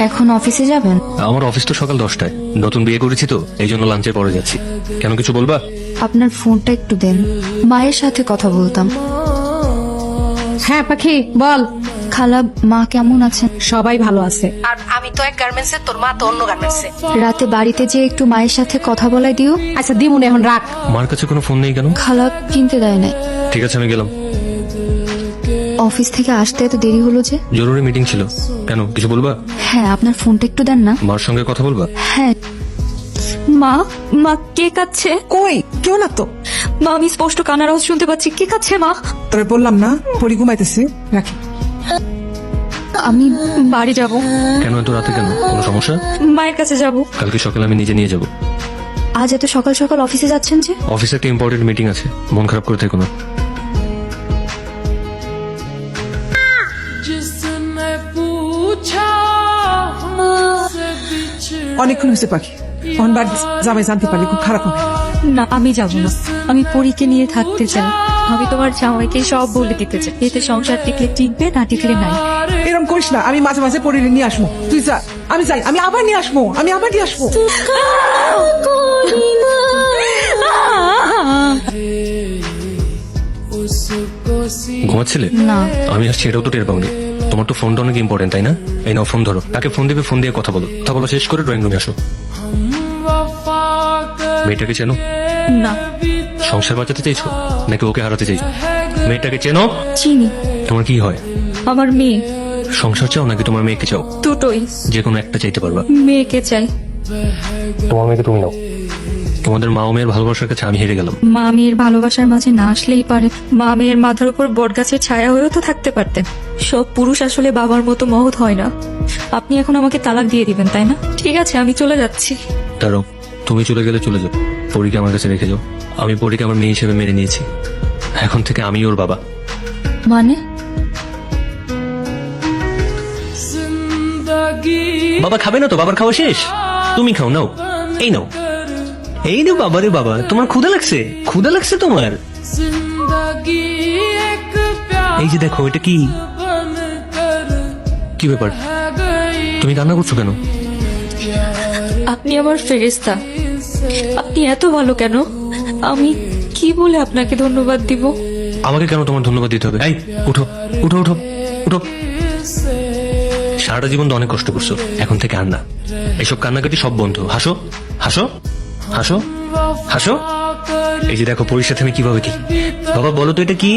এখন অফিসে যাবেন? আমার অফিস তো সকাল 10টায়। নতুন বিয়ে করেছি তো, এই জন্য লাঞ্চের পরে যাচ্ছি। কেন, কিছু বলবা? আপনার ফোনটা একটু দেন, মায়ের সাথে কথা বলতাম। হ্যাঁ পাখি বল। খালা, মা কেমন আছেন? সবাই ভালো আছে। আর আমি তো এক গার্মেন্টসে, তোর মা তো অন্য গার্মেন্টসে। রাতে বাড়িতে যে একটু মায়ের সাথে কথা বলাই দিও। আচ্ছা দিমুন, এখন রাখ। মার কাছে কোনো ফোন নেই কেন? খালা কিনতে দেয় নাই। ঠিক আছে, আমি গেলাম। অফিস থেকে আসতে এত দেরি হলো যে? জরুরি মিটিং ছিল। কেন, কিছু বলবা? হ্যাঁ, আপনার ফোনটা একটু দেন না। মার সঙ্গে কথা বলবা? হ্যাঁ। মা, মা কে কাচ্ছে? কই কেউ না তো। মা, আমি স্পষ্ট কান্নার আওয়াজ শুনতে পাচ্ছি। কে কাচ্ছে মা? তবে বললাম না পরি ঘুমাইতেছে, রাখি। আমি বাড়ি যাব। কেন এত রাতে, কেন কোনো সমস্যা? মায়ের কাছে যাব। কালকে সকালে আমি নিজে নিয়ে যাব। আজ এত সকাল সকাল অফিসে যাচ্ছেন যে? অফিসে একটা ইম্পর্টেন্ট মিটিং আছে, মন খারাপ করে থেকো না। অনেকক্ষণ হয়েছে পাখি, অন বাড়ি জামাই জানতে পারলে খুব খারাপ হবে। না, আমি যাব না। আমি পরীকে নিয়ে থাকতে চাই। আমি তোমার জামাইকে সব বলে দিতে চাই। এতে সংসার টিকলে টিকবে, না টিকলে নাই। এরকম করিস না, আমি মাঝে মাঝে পরি নিয়ে আসবো। তুই যা, আমি যাই, আমি আবার নিয়ে আসবো, আমি আবার নিয়ে আসবো। ঘুমাচ্ছিলে? না। আমি আসছি এটাও তো টের পাওনি। তোমার তো ফোনটা অনেক ইম্পর্টেন্ট, তাই না? এই নাও ফোন ধরো, তাকে ফোন দিবে, ফোন দিয়ে কথা বলো। কথা বলা শেষ করে ড্রয়িং রুমে আসো। মেয়েটাকে চেনো? না। সংসার বাঁচাতে চাইছো নাকি ওকে হারাতে চাইছো? মেয়েটাকে চেনো? চিনি। তোমার কি হয়? আমার মেয়ে। সংসার চাও নাকি তোমার মেয়েকে চাও? দুটোই। যে কোনো একটা চাইতে পারবা। মেয়েকে চাই। তোমার মেয়েকে তুমি নাও। তোমাদের মা ও মেয়ের ভালোবাসার কাছে আমি হেরে গেলাম। মা মেয়ের ভালোবাসার মাঝে না আসলেই পারে। মা মেয়ের মাথার উপর বটগাছের ছায়া হয়েও তো থাকতে পারতেন। সব পুরুষ আসলে বাবার মতো মহৎ হয় না। আপনি এখন আমাকে তালাক দিয়ে দিবেন, তাই না? ঠিক আছে, আমি চলে যাচ্ছি। তারও তুমি চলে গেলে চলে যাও, পরীকে আমার কাছে রেখে যাও। আমি পরীকে আমার মেয়ে হিসেবে মেনে নিয়েছি। এখন থেকে আমি ওর বাবা। মানে? বাবা খাবে না তো? বাবার খাওয়া শেষ? তুমি খাও, নাও। এই নাও, এই নাও। বাবা রে বাবা, তোমার ক্ষুধা লাগছে? ক্ষুধা লাগছে তোমার? এই যে দেখো, এটা কি? কি ব্যাপার, তুমি কান্না করছো কেন? আপনি আমার ফেরেশতা। আপনি এত ভালো কেন? আমি কি বলে আপনাকে ধন্যবাদ দিব? আমাকে কেন তোমার ধন্যবাদ দিতে হবে? এই উঠো, উঠো, উঠো, উঠো। সারাটা জীবন তো অনেক কষ্ট করছো, এখন থেকে আর না। এসব কান্নাকাটি সব বন্ধ। হাসো, হাসো, হাসো, হাসো। এই যে দেখো, পরীর সাথে আমি কিভাবে কি। বাবা বলো তো এটা কি?